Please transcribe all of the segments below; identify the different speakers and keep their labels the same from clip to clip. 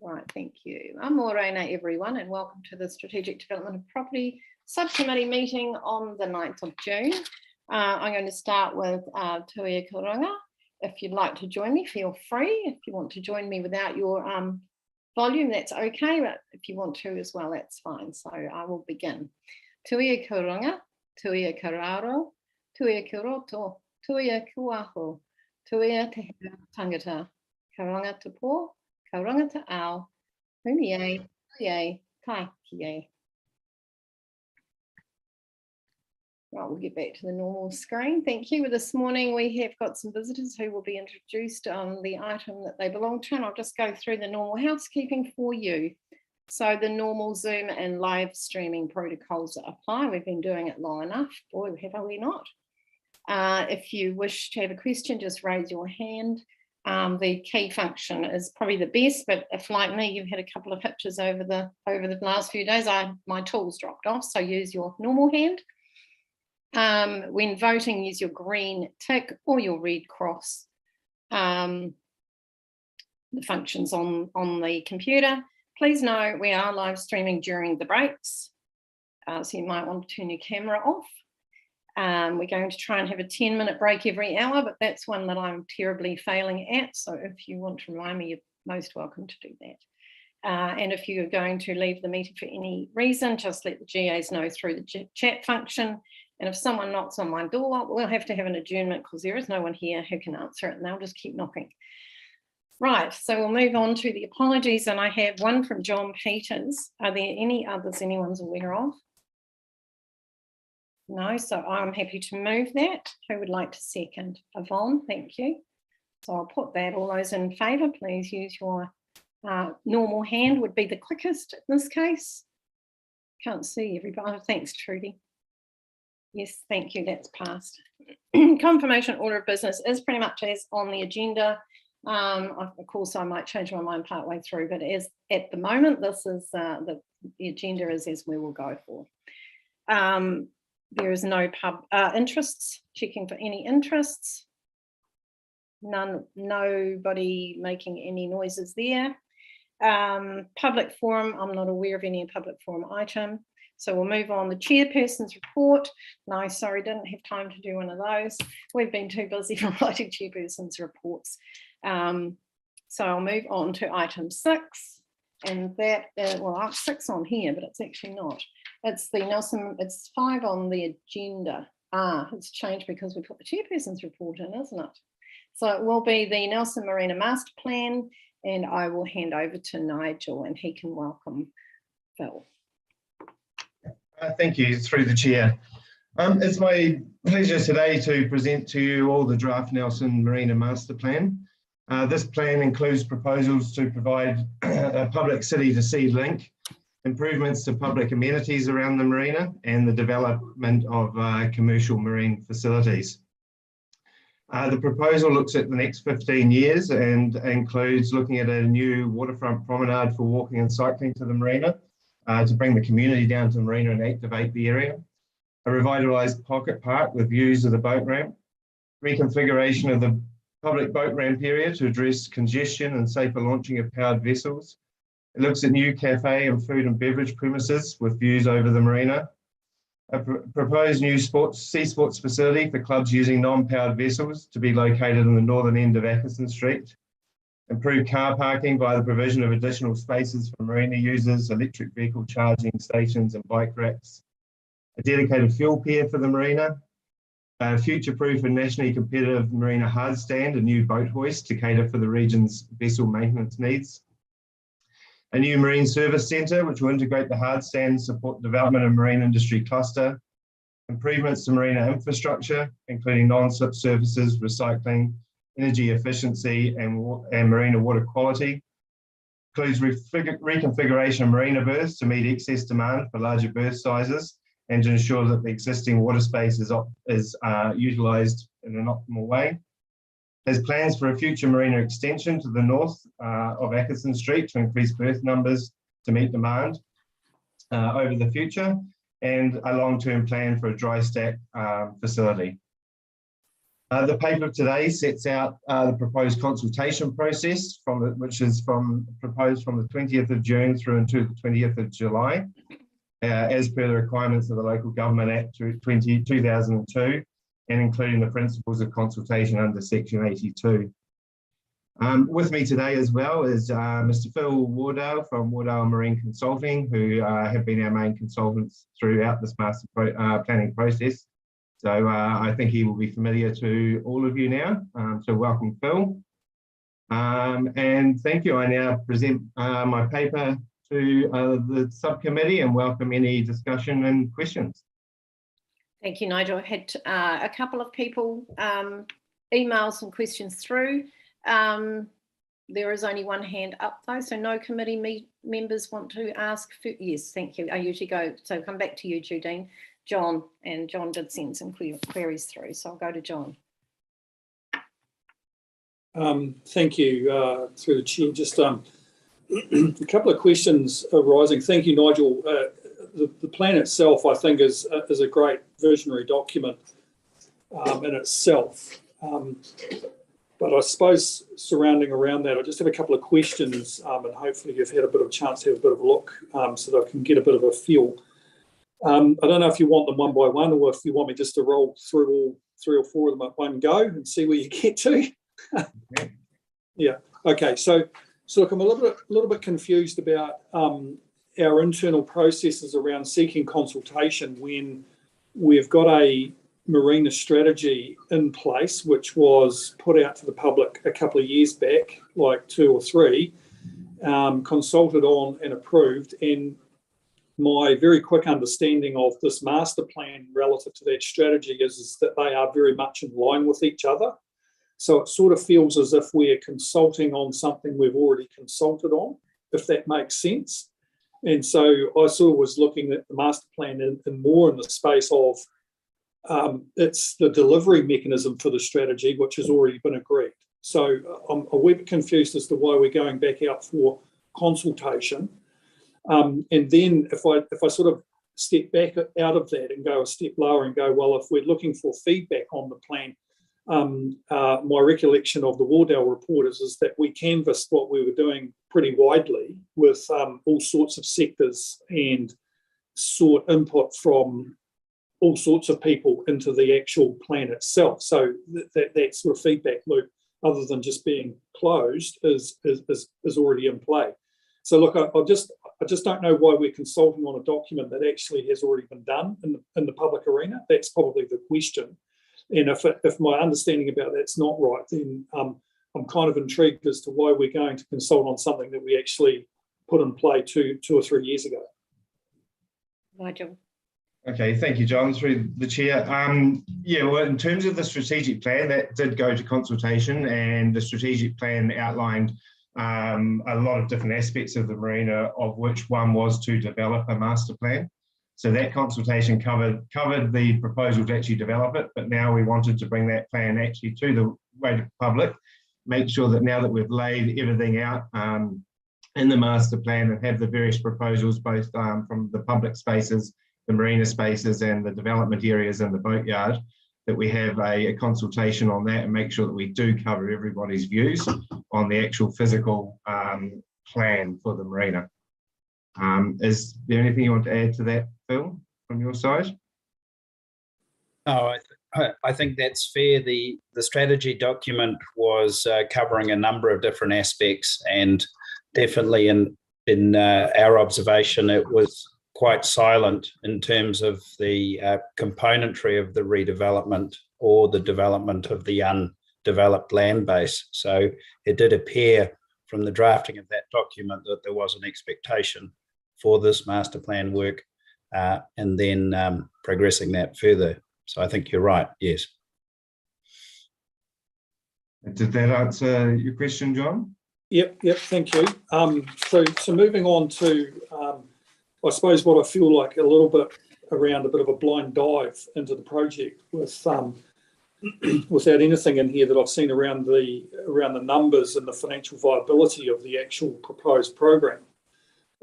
Speaker 1: Right, thank you. Morena everyone, and welcome to the Strategic Development of Property Subcommittee meeting on the 9th of June. I'm going to start with Tuia Kurunga. If you'd like to join me, feel free. If you want to join me without your volume, that's okay, but if you want to as well, that's fine. So I will begin. Tuia Kurunga, Tuia Kararo, Tuia Kiroto, Tuia Kuaho, Tuia Te Tangata, Karanga Te Po, Karanga Te Ao, Hunie, Huie, Tākie. Right, we'll get back to the normal screen. Thank you. This morning we have got some visitors who will be introduced on the item that they belong to, and I'll just go through the normal housekeeping for you. So the normal Zoom and live streaming protocols apply. We've been doing it long enough. Boy, have we not? If you wish to have a question, just raise your hand. The key function is probably the best, but if like me, you've had a couple of hitches over the last few days, my tools dropped off, so use your normal hand. When voting, use your green tick or your red cross. The functions on the computer. Please know we are live streaming during the breaks, so you might want to turn your camera off. We're going to try and have a 10-minute break every hour, but that's one that I'm terribly failing at. So if you want to remind me, you're most welcome to do that. And if you're going to leave the meeting for any reason, just let the GAs know through the chat function. And if someone knocks on my door, we'll have to have an adjournment because there is no one here who can answer it, and they'll just keep knocking. Right, so we'll move on to the apologies, and I have one from John Peters. Are there any others anyone's aware of? No, so I'm happy to move that. Who would like to second? Yvonne, thank you. So I'll put that. All those in favour, please use your normal hand would be the quickest in this case. Can't see everybody. Oh, thanks, Trudy. Yes, thank you, that's passed. Confirmation order of business is pretty much as on the agenda. Of course, I might change my mind partway through, but as at the moment, this is the agenda is as we will go for. There is no interests, checking for any interests. Nobody making any noises there. Public forum, I'm not aware of any public forum item. So we'll move on. The chairperson's report. No, sorry, didn't have time to do one of those. We've been too busy writing chairperson's reports. So I'll move on to item 6. And that, well, 6 on here, but it's actually not. It's the Nelson, it's 5 on the agenda. It's changed because we put the chairperson's report in, isn't it? So it will be the Nelson Marina Master Plan, and I will hand over to Nigel and he can welcome Phil.
Speaker 2: Thank you, through the chair. It's my pleasure today to present to you all the draft Nelson Marina Master Plan. This plan includes proposals to provide a public city-to-sea link, improvements to public amenities around the marina, and the development of commercial marine facilities. The proposal looks at the next 15 years and includes looking at a new waterfront promenade for walking and cycling to the marina, to bring the community down to the marina and activate the area, a revitalised pocket park with views of the boat ramp, reconfiguration of the public boat ramp area to address congestion and safer launching of powered vessels. It looks at new cafe and food and beverage premises with views over the marina, a proposed new sea sports facility for clubs using non-powered vessels to be located in the northern end of Atkinson Street, improved car parking by the provision of additional spaces for marina users, electric vehicle charging stations and bike racks, a dedicated fuel pier for the marina, a future-proof and nationally competitive marina hard stand, a new boat hoist to cater for the region's vessel maintenance needs, a new marine service centre which will integrate the hard stand and support development of marine industry cluster, improvements to marina infrastructure, including non-slip surfaces, recycling, energy efficiency and marina water quality, includes reconfiguration of marina berths to meet excess demand for larger berth sizes and to ensure that the existing water space is utilised in an optimal way. There's plans for a future marina extension to the north of Atkinson Street to increase berth numbers to meet demand over the future, and a long-term plan for a dry stack facility. The paper today sets out the proposed consultation process, proposed from the 20th of June through until the 20th of July, as per the requirements of the Local Government Act 2002, and including the principles of consultation under Section 82. With me today as well is Mr. Phil Wardale from Wardale Marine Consulting, who have been our main consultants throughout this master planning process. So I think he will be familiar to all of you now. So welcome, Phil. And thank you. I now present my paper to the subcommittee and welcome any discussion and questions.
Speaker 1: Thank you, Nigel. I had a couple of people email some questions through. There is only one hand up though, so no committee members want to ask. Yes, thank you. I usually go, so come back to you, Judine. John, and John did send some queries through, so I'll go to John.
Speaker 3: Thank you, through the chair. Just a couple of questions arising. Thank you, Nigel. The plan itself, I think, is a great visionary document in itself. But I suppose surrounding around that, I just have a couple of questions, and hopefully you've had a bit of a chance to have a bit of a look so that I can get a bit of a feel. I don't know if you want them one by one or if you want me just to roll through all 3 or 4 of them at one go and see where you get to. Yeah. Okay. So look, I'm a little bit confused about our internal processes around seeking consultation when we've got a marina strategy in place, which was put out to the public a couple of years back, like 2 or 3, consulted on and approved. And my very quick understanding of this master plan relative to that strategy is that they are very much in line with each other. So it sort of feels as if we're consulting on something we've already consulted on, if that makes sense. And so I sort of was looking at the master plan in more in the space of it's the delivery mechanism for the strategy, which has already been agreed. So I'm a wee bit confused as to why we're going back out for consultation. And then if I sort of step back out of that and go a step lower and go, well, if we're looking for feedback on the plan, my recollection of the Wardale report is that we canvassed what we were doing pretty widely with all sorts of sectors and sought input from all sorts of people into the actual plan itself. So that sort of feedback loop, other than just being closed, is already in play. So look, I just don't know why we're consulting on a document that actually has already been done in the public arena. That's probably the question. And if my understanding about that's not right, then I'm kind of intrigued as to why we're going to consult on something that we actually put in play two or 3 years ago.
Speaker 1: Nigel.
Speaker 2: Okay, thank you, John, through the chair. Yeah, well, in terms of the strategic plan, that did go to consultation, and the strategic plan outlined a lot of different aspects of the marina, of which one was to develop a master plan. So that consultation covered the proposal to actually develop it, but now we wanted to bring that plan actually to the wider public, make sure that now that we've laid everything out in the master plan and have the various proposals both from the public spaces, the marina spaces and the development areas and the boatyard, that we have a consultation on that and make sure that we do cover everybody's views on the actual physical plan for the marina. Is there anything you want to add to that, Phil, from your side?
Speaker 4: No, I think that's fair. The strategy document was covering a number of different aspects, and definitely in our observation, it was quite silent in terms of the componentry of the redevelopment or the development of the undeveloped land base. So it did appear from the drafting of that document that there was an expectation for this master plan work and then progressing that further. So I think you're right, yes.
Speaker 2: Did that answer your question, John?
Speaker 3: Yep, thank you. So moving on to, I suppose what I feel like a little bit around a bit of a blind dive into the project without anything in here that I've seen around the numbers and the financial viability of the actual proposed program.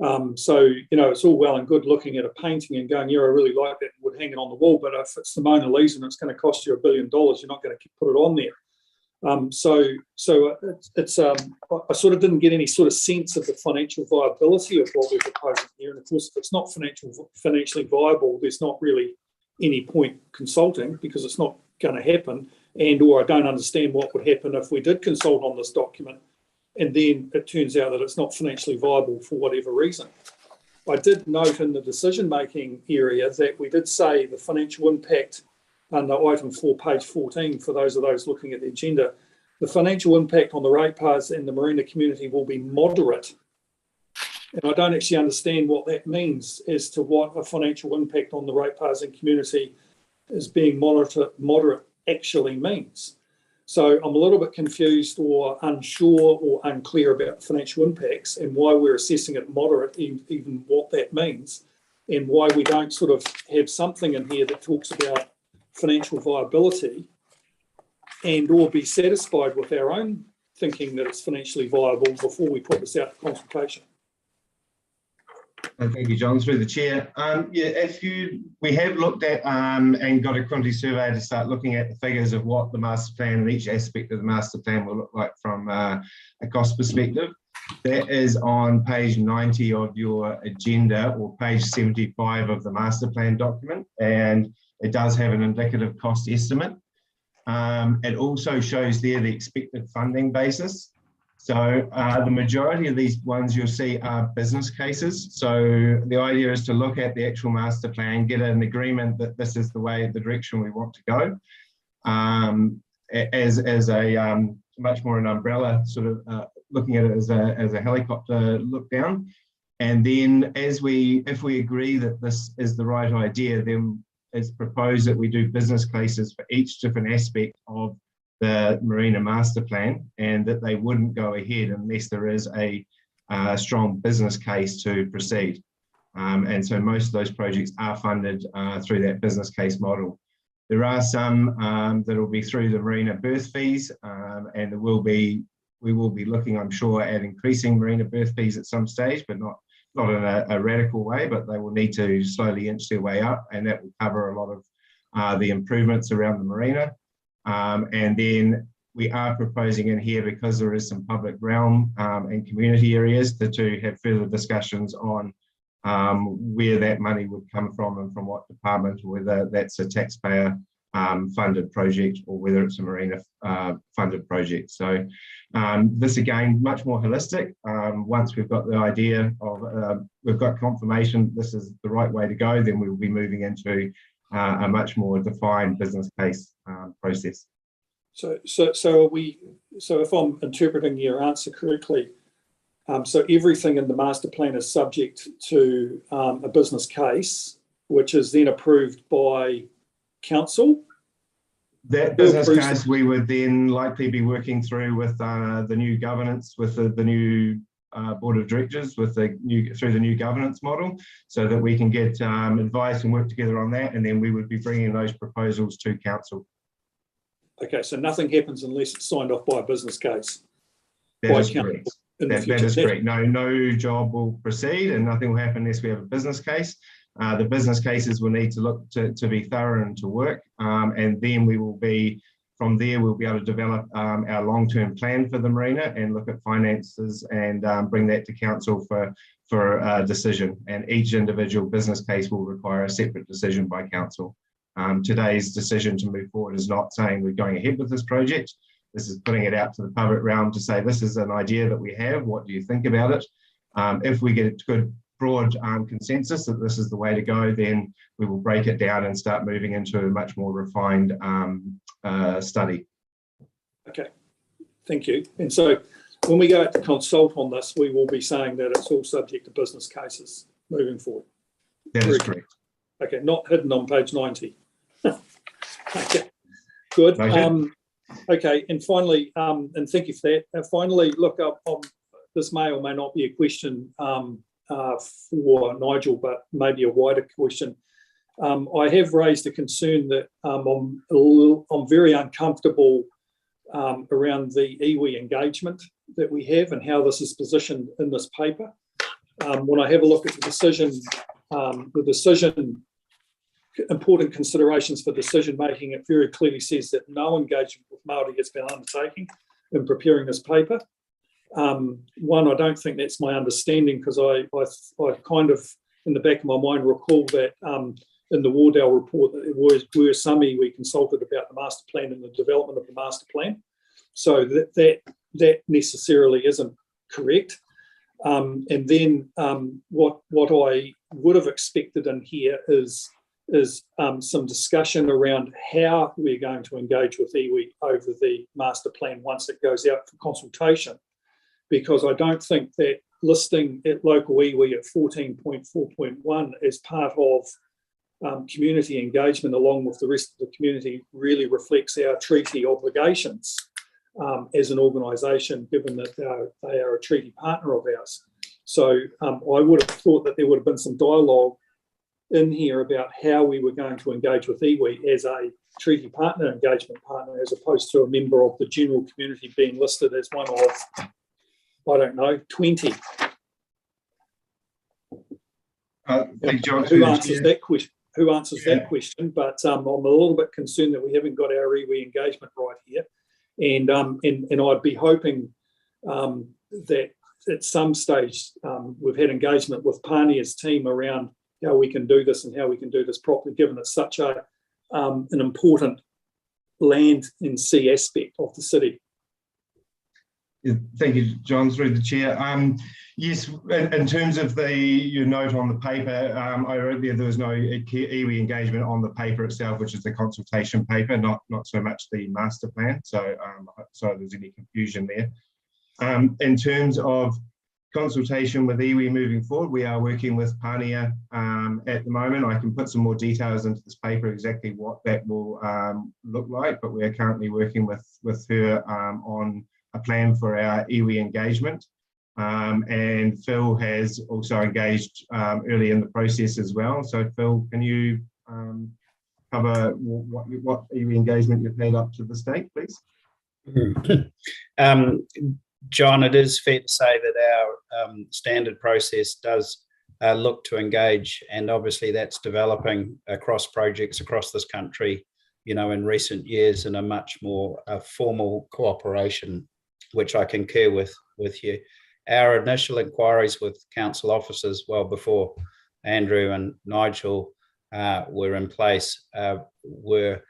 Speaker 3: So, it's all well and good looking at a painting and going, yeah, I really like that, would hang it on the wall, but if it's the Mona Lisa and it's going to cost you $1 billion, you're not going to put it on there. So it's I sort of didn't get any sort of sense of the financial viability of what we're proposing here. And of course, if it's not financially viable, there's not really any point consulting, because it's not going to happen. Or I don't understand what would happen if we did consult on this document and then it turns out that it's not financially viable for whatever reason. I did note in the decision-making area that we did say the financial impact under item 4, page 14, for those looking at the agenda, the financial impact on the ratepayers and the marina community will be moderate. And I don't actually understand what that means as to what a financial impact on the ratepayers and community as being moderate actually means. So I'm a little bit confused or unsure or unclear about financial impacts and why we're assessing it moderate, even what that means, and why we don't sort of have something in here that talks about financial viability and or be satisfied with our own thinking that it's financially viable before we put this out to consultation.
Speaker 2: Thank you, John. Through the chair. We have looked at and got a quantity survey to start looking at the figures of what the master plan and each aspect of the master plan will look like from a cost perspective. That is on page 90 of your agenda, or page 75 of the master plan document, and it does have an indicative cost estimate. It also shows there the expected funding basis. So the majority of these ones you'll see are business cases. So the idea is to look at the actual master plan, get an agreement that this is the direction we want to go, as a much more an umbrella sort of looking at it as a helicopter look down. And then if we agree that this is the right idea, then it's proposed that we do business cases for each different aspect of the Marina Master Plan, and that they wouldn't go ahead unless there is a strong business case to proceed. And so most of those projects are funded through that business case model. There are some that will be through the marina berth fees, and we will be looking, I'm sure, at increasing marina berth fees at some stage, but not in a radical way, but they will need to slowly inch their way up, and that will cover a lot of the improvements around the marina. And then we are proposing in here, because there is some public realm and community areas, to have further discussions on where that money would come from and from what department, whether that's a taxpayer funded project or whether it's a marina funded project. So this again, much more holistic. Once we've got the idea of, we've got confirmation this is the right way to go, then we will be moving into a much more defined business case process. So
Speaker 3: if I'm interpreting your answer correctly, so everything in the master plan is subject to a business case, which is then approved by council.
Speaker 2: That business case we would then likely be working through with the new governance, with the new board of directors, through the new governance model, so that we can get advice and work together on that, and then we would be bringing those proposals to council. Okay,
Speaker 3: so nothing happens unless it's signed off by a business case.
Speaker 2: That is correct. That is correct. No job will proceed, and nothing will happen unless we have a business case. The business cases will need to look to be thorough and to work, and then from there we'll be able to develop our long-term plan for the marina and look at finances and bring that to council for a decision. And each individual business case will require a separate decision by council. Today's decision to move forward is not saying we're going ahead with this project. This is putting it out to the public realm to say, this is an idea that we have. What do you think about it? If we get a good broad consensus that this is the way to go, then we will break it down and start moving into a much more refined study. Okay,
Speaker 3: thank you. And so when we go out to consult on this, we will be saying that it's all subject to business cases moving forward.
Speaker 2: That is correct.
Speaker 3: Okay, not hidden on page 90. Okay, good. Okay, and finally, and thank you for that. Finally, look, this may or may not be a question for Nigel, but maybe a wider question. I have raised a concern that I'm very uncomfortable around the iwi engagement that we have and how this is positioned in this paper. when I have a look at the decision, important considerations for decision making, it very clearly says that no engagement with Māori has been undertaken in preparing this paper. One, I don't think that's my understanding, because I kind of, in the back of my mind, recall that in the Wardell report that it was some iwi consulted about the master plan and the development of the master plan. So that necessarily isn't correct. And then what I would have expected in here is some discussion around how we're going to engage with iwi over the master plan once it goes out for consultation, because I don't think that listing at local iwi at 14.4.1 as part of community engagement along with the rest of the community really reflects our treaty obligations as an organisation, given that they are a treaty partner of ours. So I would have thought that there would have been some dialogue in here about how we were going to engage with iwi as a treaty partner, engagement partner, as opposed to a member of the general community being listed as one of, I don't know, 20.
Speaker 2: Thank you, John.
Speaker 3: Who answers that question? That question? But I'm a little bit concerned that we haven't got our iwi engagement right here, and I'd be hoping that at some stage we've had engagement with Pānia's team around how we can do this and how we can do this properly, given it's such an important land and sea aspect of the city.
Speaker 2: Thank you, John, through the chair. Yes, in terms of your note on the paper, I wrote there was no iwi engagement on the paper itself, which is the consultation paper, not so much the master plan. So sorry there's any confusion there. In terms of consultation with iwi moving forward, we are working with Pānia at the moment. I can put some more details into this paper, exactly what that will look like, but we are currently working with her on a plan for our iwi engagement. And Phil has also engaged early in the process as well. So Phil, can you cover what iwi engagement you've had up to this date, please?
Speaker 4: John, it is fair to say that our standard process does look to engage, and obviously that's developing across projects across this country, in recent years in a much more formal cooperation, which I concur with you. Our initial inquiries with council officers, well before Andrew and Nigel were in place, were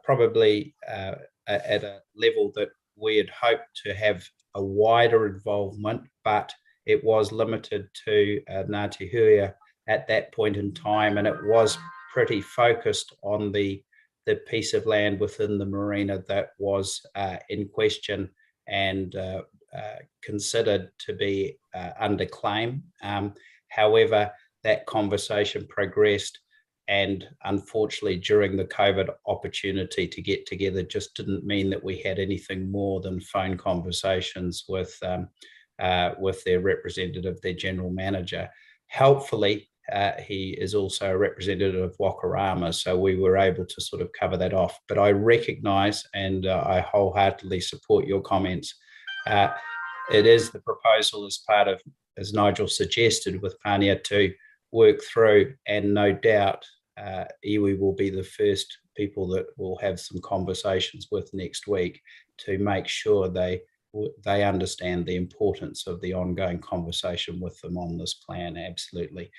Speaker 4: probably at a level that we had hoped to have a wider involvement, but it was limited to Ngāti Huia at that point in time, and it was pretty focused on the piece of land within the marina that was in question and considered to be under claim. However, that conversation progressed, and unfortunately during the COVID opportunity to get together just didn't mean that we had anything more than phone conversations with their representative, their general manager. Helpfully, he is also a representative of Wakarama, so we were able to sort of cover that off. But I recognise and I wholeheartedly support your comments. It is the proposal as part of, as Nigel suggested, with Pānia to work through, and no doubt iwi will be the first people that we'll have some conversations with next week to make sure they understand the importance of the ongoing conversation with them on this plan. Absolutely.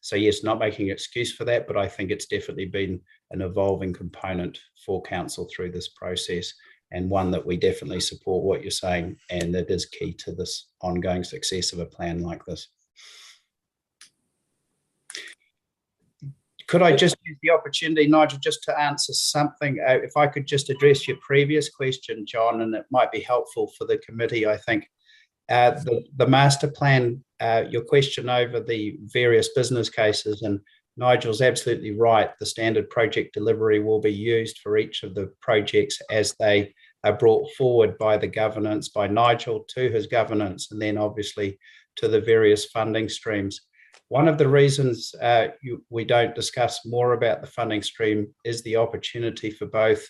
Speaker 4: So yes, not making an excuse for that, but I think it's definitely been an evolving component for council through this process, and one that we definitely support what you're saying, and it is key to this ongoing success of a plan like this. Could I just use the opportunity, Nigel, just to answer something? If I could just address your previous question, John, and it might be helpful for the committee, I think. The master plan, your question over the various business cases, and Nigel's absolutely right, the standard project delivery will be used for each of the projects as they are brought forward by the governance, by Nigel to his governance, and then obviously to the various funding streams. One of the reasons we don't discuss more about the funding stream is the opportunity for both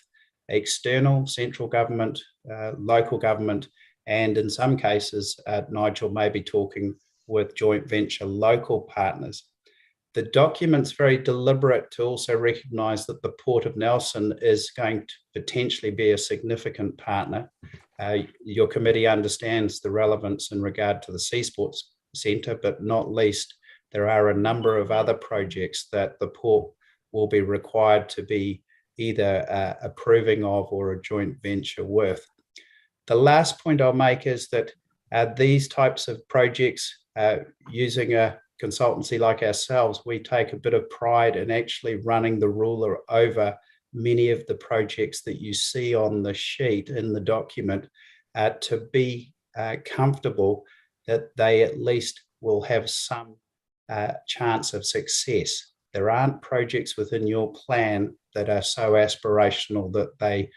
Speaker 4: external central government, local government, and in some cases, Nigel may be talking with joint venture local partners. The document's very deliberate to also recognise that the Port of Nelson is going to potentially be a significant partner. Your committee understands the relevance in regard to the Sea Sports Centre, but not least, there are a number of other projects that the Port will be required to be either approving of or a joint venture with. The last point I'll make is that these types of projects, using a consultancy like ourselves, we take a bit of pride in actually running the ruler over many of the projects that you see on the sheet in the document to be comfortable that they at least will have some chance of success. There aren't projects within your plan that are so aspirational that they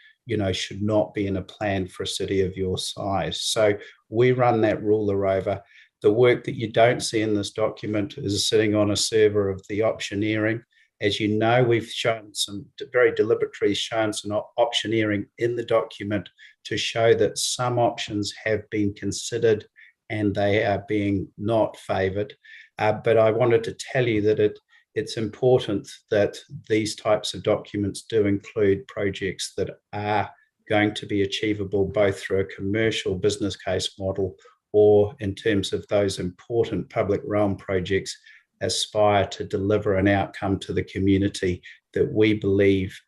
Speaker 4: should not be in a plan for a city of your size. So we run that ruler over. The work that you don't see in this document is sitting on a server of the optioneering. As you know, we've shown some very deliberately shown some optioneering in the document to show that some options have been considered and they are being not favoured. But I wanted to tell you that it's important that these types of documents do include projects that are going to be achievable both through a commercial business case model or in terms of those important public realm projects aspire to deliver an outcome to the community that we believe,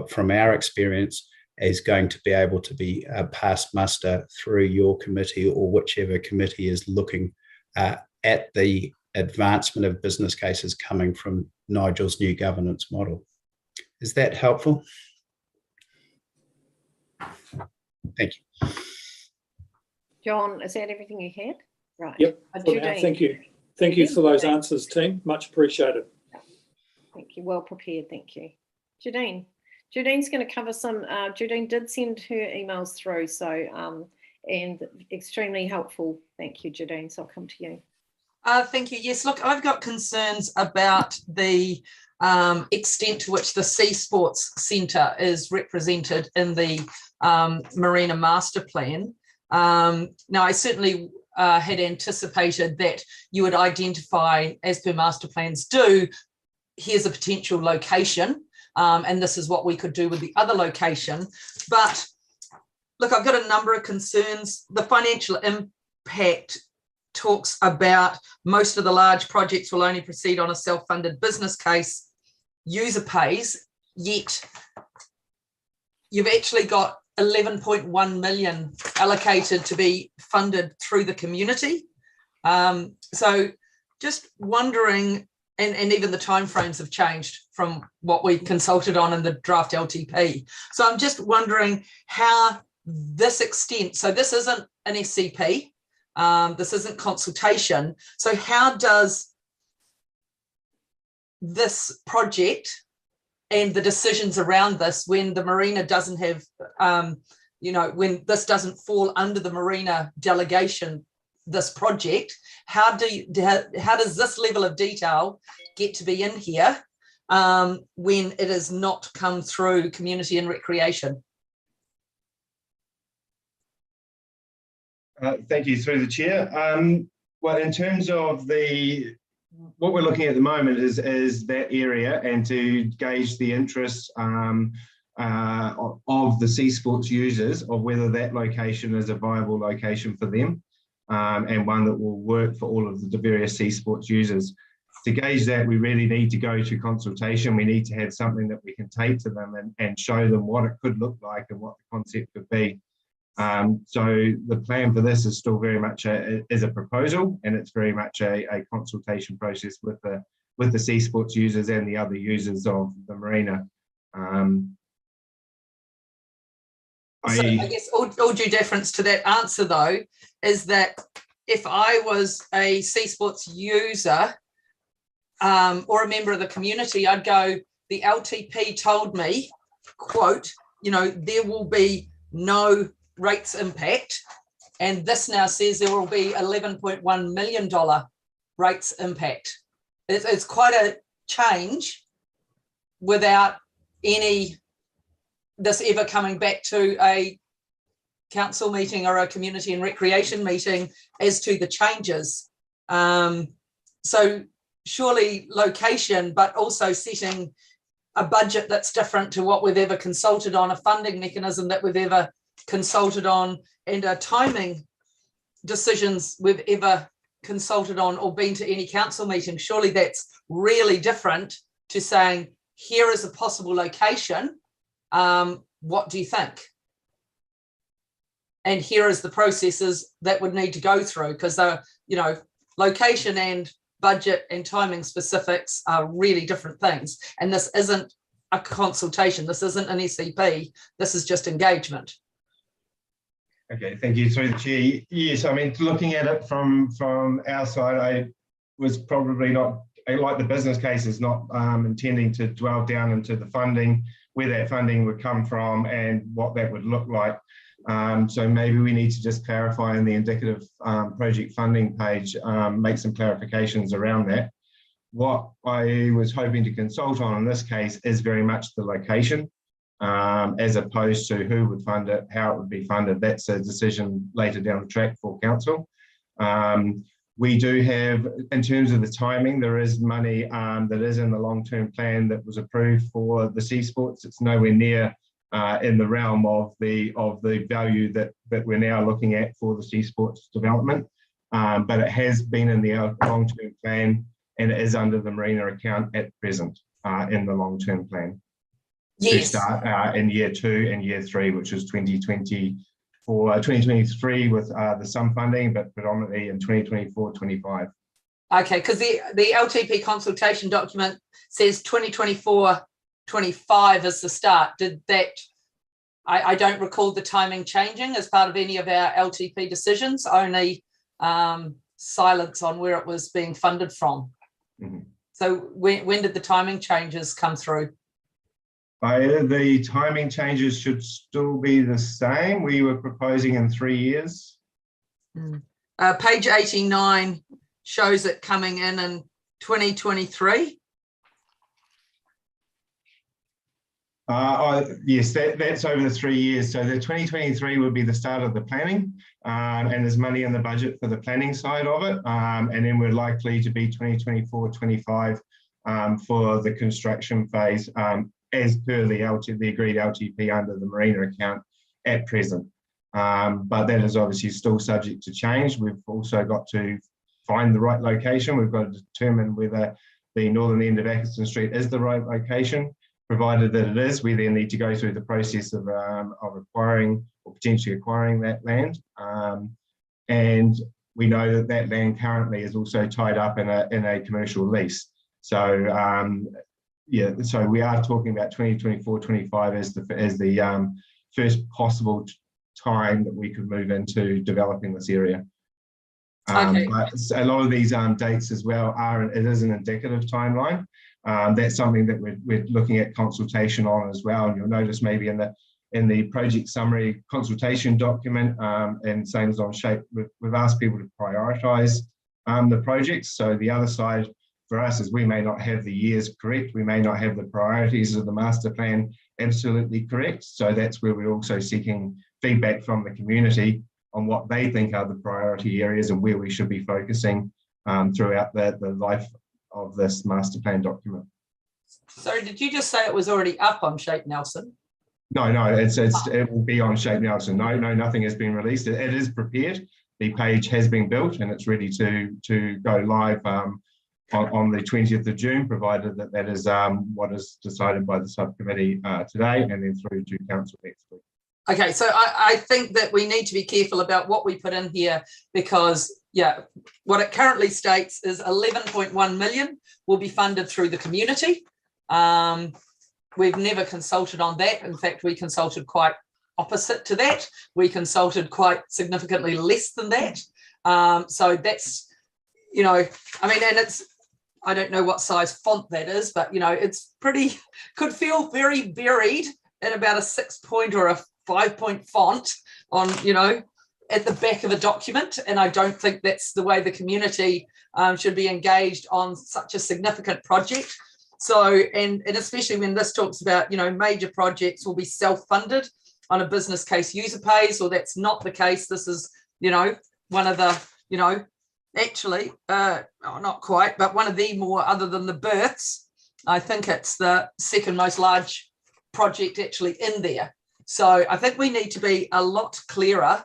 Speaker 4: from our experience, is going to be able to be passed muster through your committee or whichever committee is looking at the advancement of business cases coming from Nigel's new governance model. Is that helpful? Thank you.
Speaker 1: John, is that everything you had? Right.
Speaker 3: Yep.
Speaker 1: Judine.
Speaker 3: Thank you. Thank you for those answers, team. Much appreciated.
Speaker 1: Thank you. Well prepared. Thank you. Judine. Judine's going to cover some. Judine did send her emails through, so and extremely helpful. Thank you, Judine. So I'll come to you.
Speaker 5: Thank you. Yes, look, I've got concerns about the extent to which the Sea Sports Centre is represented in the Marina Master Plan. Now, I certainly had anticipated that you would identify, as per master plans do, here's a potential location, and this is what we could do with the other location. But look, I've got a number of concerns. The financial impact talks about most of the large projects will only proceed on a self-funded business case, user pays, yet you've actually got 11.1 million allocated to be funded through the community. So just wondering, and even the timeframes have changed from what we consulted on in the draft LTP. So I'm just wondering how this extent, so this isn't an SCP, this isn't consultation. So how does this project and the decisions around this, when the marina doesn't have, when this doesn't fall under the marina delegation, this project, how does this level of detail get to be in here when it has not come through community and recreation?
Speaker 2: Thank you, through the chair. Well, in terms of what we're looking at the moment is that area, and to gauge the interest of the sea sports users of whether that location is a viable location for them, and one that will work for all of the various sea sports users. To gauge that, we really need to go to consultation. We need to have something that we can take to them and show them what it could look like and what the concept could be. So the plan for this is still very much a proposal, and it's very much a consultation process with the sea sports users and the other users of the marina.
Speaker 5: So I guess all due deference to that answer, though, is that if I was a sea sports user or a member of the community, I'd go, the LTP told me, quote, there will be no rates impact, and this now says there will be $11.1 million rates impact. It's quite a change without this ever coming back to a council meeting or a community and recreation meeting as to the changes So surely location, but also setting a budget that's different to what we've ever consulted on, a funding mechanism that we've ever consulted on, and a timing decisions we've ever consulted on or been to any council meeting. Surely that's really different to saying, here is a possible location. What do you think? And here is the processes that would need to go through, because location and budget and timing specifics are really different things. And this isn't a consultation. This isn't an SCP. This is just engagement.
Speaker 2: Okay, thank you. Through the chair. Yes, I mean, looking at it from our side, I was probably not, like the business case, is not intending to dwell down into the funding, where that funding would come from and what that would look like. So maybe we need to just clarify in the indicative project funding page, make some clarifications around that. What I was hoping to consult on in this case is very much the location, as opposed to who would fund it, how it would be funded. That's a decision later down the track for council. We do have, in terms of the timing, there is money that is in the long-term plan that was approved for the sea sports. It's nowhere near in the realm of the value that we're now looking at for the sea sports development, but it has been in the long-term plan, and it is under the marina account at present in the long-term plan.
Speaker 5: Yes.
Speaker 2: To start in year 2 and year 3, which is 2023 with the sum funding, but predominantly in 2024-25.
Speaker 5: Okay, because the LTP consultation document says 2024-25 as the start. Did that? I don't recall the timing changing as part of any of our LTP decisions. Only silence on where it was being funded from. Mm-hmm. So when did the timing changes come through?
Speaker 2: The timing changes should still be the same. We were proposing in 3 years.
Speaker 5: Page 89 shows it coming in 2023.
Speaker 2: Yes, that's over the 3 years. So the 2023 would be the start of the planning, and there's money in the budget for the planning side of it. And then we're likely to be 2024-25 for the construction phase, as per the agreed LTP under the marina account at present. But that is obviously still subject to change. We've also got to find the right location. We've got to determine whether the northern end of Atkinson Street is the right location. Provided that it is, we then need to go through the process of acquiring or potentially acquiring that land. And we know that that land currently is also tied up in a commercial lease. So yeah, so we are talking about 2024-25 as the first possible time that we could move into developing this area.
Speaker 5: Okay.
Speaker 2: But a lot of these dates as well it is an indicative timeline. That's something that we're looking at consultation on as well. And you'll notice maybe in the project summary consultation document, and same as on SHAPE, we've asked people to prioritise the projects. So the other side for us is we may not have the years correct. We may not have the priorities of the master plan absolutely correct. So that's where we're also seeking feedback from the community on what they think are the priority areas and where we should be focusing throughout the life of this master plan document.
Speaker 5: Sorry, did you just say it was already up on SHAPE Nelson?
Speaker 2: No, it will be on SHAPE Nelson. No, nothing has been released. It is prepared. The page has been built and it's ready to go live on the 20th of June, provided that is what is decided by the subcommittee today and then through to council next week.
Speaker 5: Okay, so I think that we need to be careful about what we put in here, because what it currently states is 11.1 million will be funded through the community. We've never consulted on that. In fact, we consulted quite opposite to that. We consulted quite significantly less than that. So that's, and I don't know what size font that is, but, it's pretty, could feel very buried in about a 6-point or a 5-point font on, at the back of a document. And I don't think that's the way the community should be engaged on such a significant project. So, and especially when this talks about, major projects will be self-funded on a business case user pays, or that's not the case. This is, one of the, actually, not quite, but one of the more, other than the births, I think it's the second most large project actually in there. So I think we need to be a lot clearer.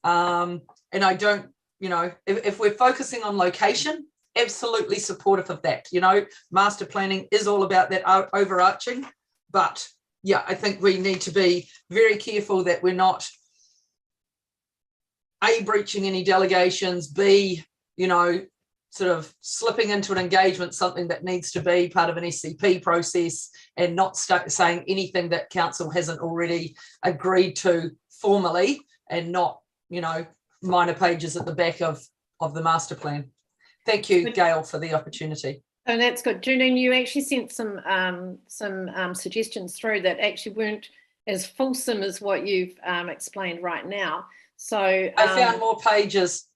Speaker 5: And I don't, if we're focusing on location, absolutely supportive of that. Master planning is all about that overarching, but yeah, I think we need to be very careful that we're not A, breaching any delegations, B, sort of slipping into an engagement, something that needs to be part of an SCP process, and not saying anything that council hasn't already agreed to formally, and not, minor pages at the back of the master plan. Thank you, Gail, for the opportunity.
Speaker 1: Oh, that's good. Julian, you actually sent some suggestions through that actually weren't as fulsome as what you've explained right now. So
Speaker 5: I found more pages.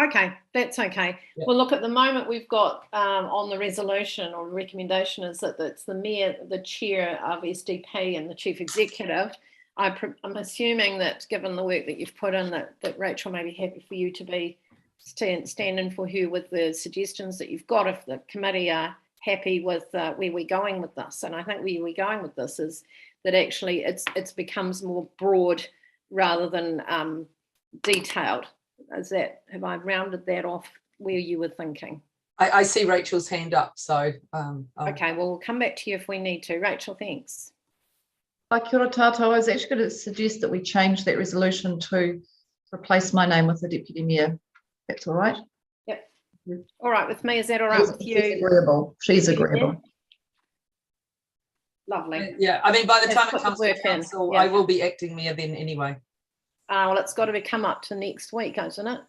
Speaker 1: Okay, that's okay. Yeah. Well, look, at the moment we've got on the resolution or recommendation is that it's the mayor, the chair of SDP and the chief executive. I'm assuming that given the work that you've put in that Rachel may be happy for you to be stand in for her with the suggestions that you've got if the committee are happy with where we're going with this. And I think where we're going with this is that actually it's becomes more broad rather than detailed. Have I rounded that off where you were thinking?
Speaker 5: I see Rachel's hand up, so
Speaker 1: okay, well, we'll come back to you if we need to. Rachel, thanks.
Speaker 6: Kia ora tātou. I was actually going to suggest that we change that resolution to replace my name with the deputy mayor. That's all right.
Speaker 1: Yep. All right with me. Is that all right with you?
Speaker 6: She's agreeable. She's agreeable.
Speaker 1: Lovely.
Speaker 5: Yeah, I mean, by the time it comes to council, I will be acting mayor then anyway.
Speaker 1: Well, it's got to come up to next week, isn't it?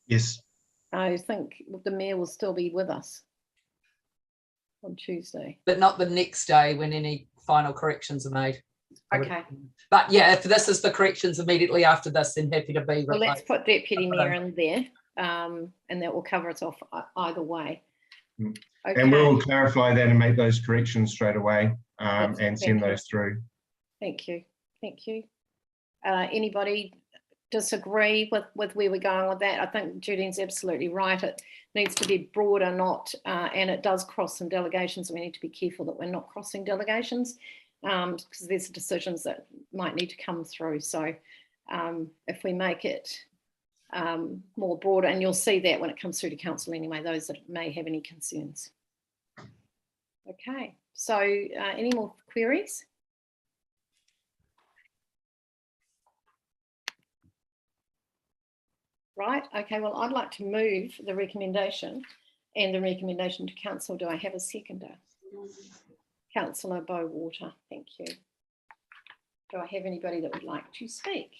Speaker 2: Yes.
Speaker 1: I think the mayor will still be with us on Tuesday.
Speaker 5: But not the next day when any final corrections are made.
Speaker 1: Okay.
Speaker 5: But yeah, if this is the corrections immediately after this, then happy to be.
Speaker 1: Well, let's put deputy mayor in there, and that will cover us off either way.
Speaker 2: Okay. And we'll clarify that and make those corrections straight away and send those through.
Speaker 1: Thank you. Thank you. Anybody disagree with where we're going with that? I think Julian's absolutely right. It needs to be broader, not, and it does cross some delegations. We need to be careful that we're not crossing delegations because there's decisions that might need to come through. So if we make it more broader, and you'll see that when it comes through to council anyway, those that may have any concerns. Okay, so any more queries? Right, okay, well, I'd like to move the recommendation and the recommendation to council. Do I have a seconder? Councillor Bowater, thank you. Do I have anybody that would like to speak?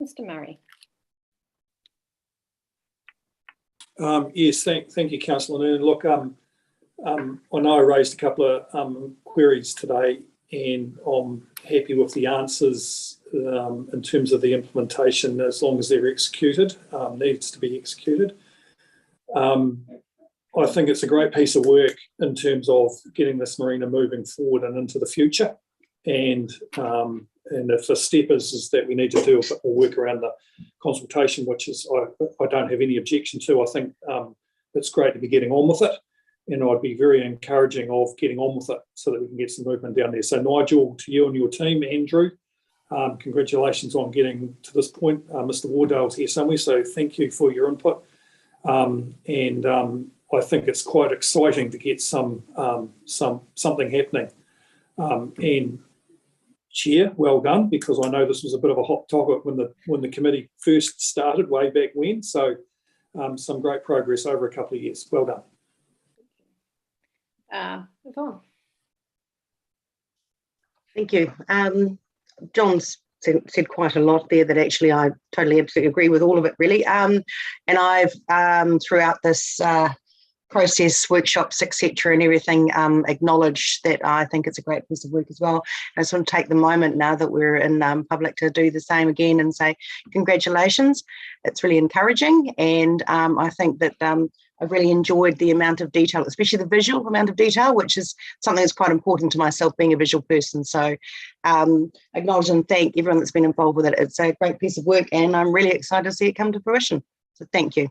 Speaker 1: Mr. Murray.
Speaker 3: Yes, thank you, Councillor Noon. Look, I know I raised a couple of queries today, and I'm happy with the answers in terms of the implementation, as long as they're executed, needs to be executed. I think it's a great piece of work in terms of getting this marina moving forward and into the future. And if the step is that we need to do a bit more work around the consultation, which is I don't have any objection to. I think it's great to be getting on with it. And I'd be very encouraging of getting on with it so that we can get some movement down there. So Nigel, to you and your team, Andrew, congratulations on getting to this point. Mr. Wardale's here somewhere, so thank you for your input. I think it's quite exciting to get something happening. And Chair, well done, because I know this was a bit of a hot topic when the committee first started way back when. So some great progress over a couple of years. Well done.
Speaker 1: Yvonne.
Speaker 7: Thank you. John's said quite a lot there that actually I totally absolutely agree with all of it, really. And I've throughout this process, workshops, etc., and everything, acknowledged that I think it's a great piece of work as well. I just want to take the moment now that we're in public to do the same again and say congratulations. It's really encouraging, and I think that I've really enjoyed the amount of detail, especially the visual amount of detail, which is something that's quite important to myself, being a visual person. So acknowledge and thank everyone that's been involved with it. It's a great piece of work, and I'm really excited to see it come to fruition. So thank you.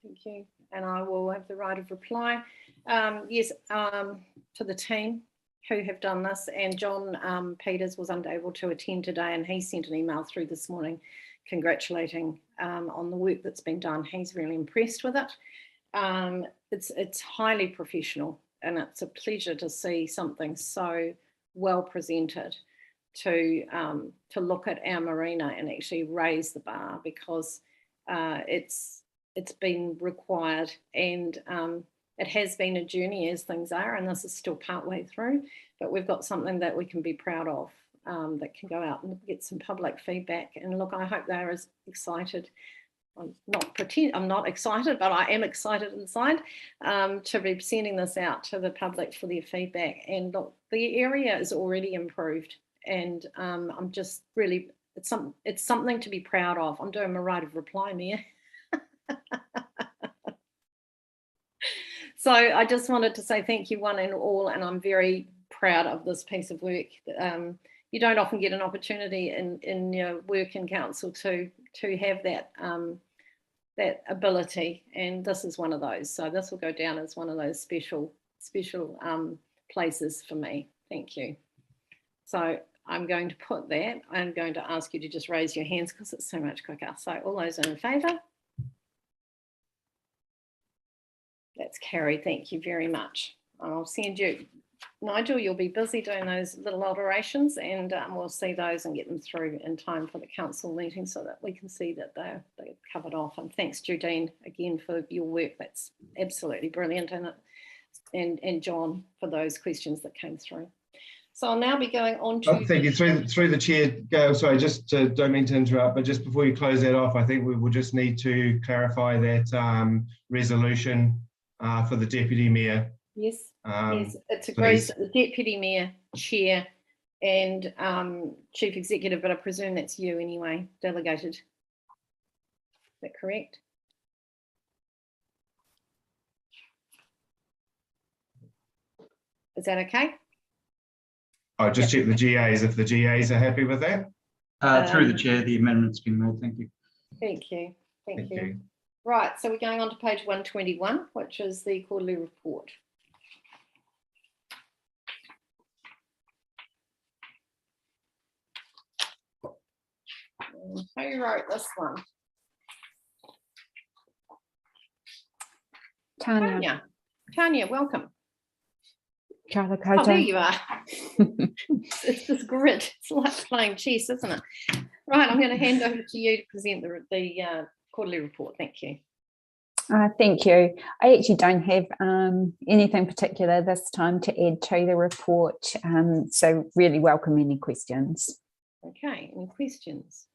Speaker 1: Thank you. And I will have the right of reply. Yes, to the team who have done this, and John Peters was unable to attend today, and he sent an email through this morning congratulating on the work that's been done. He's really impressed with it. It's highly professional, and it's a pleasure to see something so well presented to look at our marina and actually raise the bar, because it's been required, and it has been a journey as things are, and this is still partway through, but we've got something that we can be proud of, that can go out and get some public feedback. And look, I hope they're as excited. I'm not excited, but I am excited inside to be sending this out to the public for their feedback. And look, the area is already improved, and I'm just really, it's something to be proud of. I'm doing my right of reply, Mayor. So I just wanted to say thank you one and all, and I'm very proud of this piece of work. You don't often get an opportunity in your work in council to have that that ability, and this is one of those. So this will go down as one of those special places for me. Thank you. So I'm going to put that. I'm going to ask you to just raise your hands because it's so much quicker. So all those in favour? That's carried. Thank you very much. I'll send you, Nigel, you'll be busy doing those little alterations, and we'll see those and get them through in time for the council meeting so that we can see that they're covered off. And thanks, Judine, again for your work. That's absolutely brilliant, and John for those questions that came through. So I'll now be going on to...
Speaker 2: Thank you. Through the chair, Gail, sorry, just don't mean to interrupt, but just before you close that off, I think we will just need to clarify that resolution for the Deputy Mayor.
Speaker 1: Yes, yes, it's agreed that the Deputy Mayor, Chair and Chief Executive, but I presume that's you anyway, delegated. Is that correct? Is that okay?
Speaker 2: I'll just check the GAs if the GAs are happy with that.
Speaker 8: Through the chair, the amendment's been made. Thank you.
Speaker 1: Thank you. Thank you. Right, so we're going on to page 121, which is the quarterly report. Who wrote this one?
Speaker 9: Tanya.
Speaker 1: Tanya, welcome.
Speaker 9: Charlie
Speaker 1: Oh, there you are. It's this grid. It's like playing chess, isn't it? Right, I'm going to hand over to you to present the quarterly report. Thank you.
Speaker 9: Thank you. I actually don't have anything particular this time to add to the report, so really welcome any questions.
Speaker 1: Okay, any questions?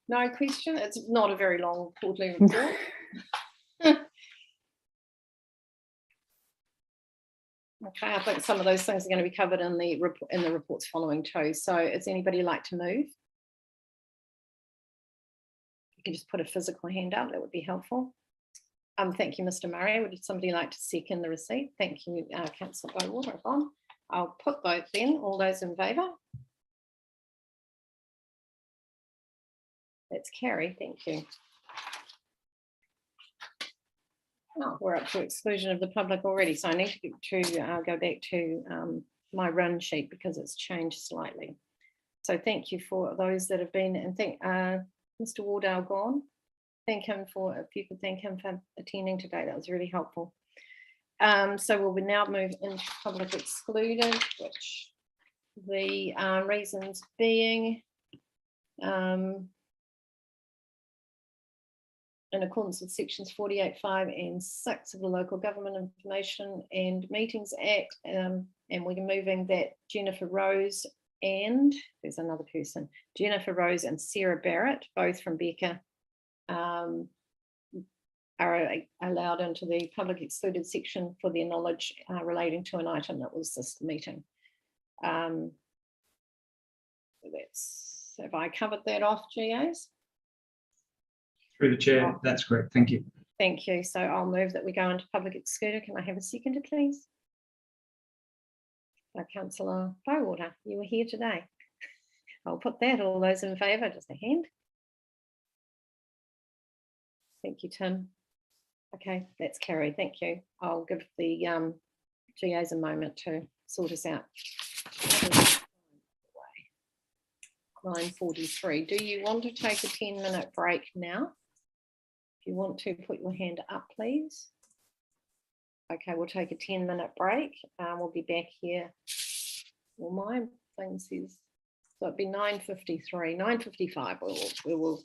Speaker 1: No question? It's not a very long quarterly report. Okay, I think some of those things are going to be covered in the reports following too. So is anybody like to move? You can just put a physical hand up, that would be helpful. Thank you, Mr. Murray. Would somebody like to second the receipt? Thank you, Councillor Bywater. I'll put those then. All those in favour? That's carried. Thank you. Oh, we're up to exclusion of the public already, so I need to go back to my run sheet because it's changed slightly. So thank you for those that have been, and thank Mr. Wardale gone. Thank him for, if you could thank him for attending today, that was really helpful. So we'll now move into public excluded, which the reasons being in accordance with sections 48(5) and 6 of the Local Government Information and Meetings Act, and we're moving that Jennifer Rose and there's another person, Jennifer Rose and Sarah Barrett, both from Becca, are allowed into the public excluded section for their knowledge relating to an item that was this meeting. Have I covered that off, GAs?
Speaker 8: Through the chair, that's correct. Thank you.
Speaker 1: Thank you. So I'll move that we go into public excluded. Can I have a seconder, please? Councillor Bywater, you were here today. I'll put that. All those in favour, just a hand. Thank you, Tim. Okay, that's carried. Thank you. I'll give the GAs a moment to sort us out. 9:43. Do you want to take a 10-minute break now? If you want to, put your hand up, please. Okay, we'll take a 10-minute break. We'll be back here. Well, my thing says, so it'd be 9:53, 9:55. We will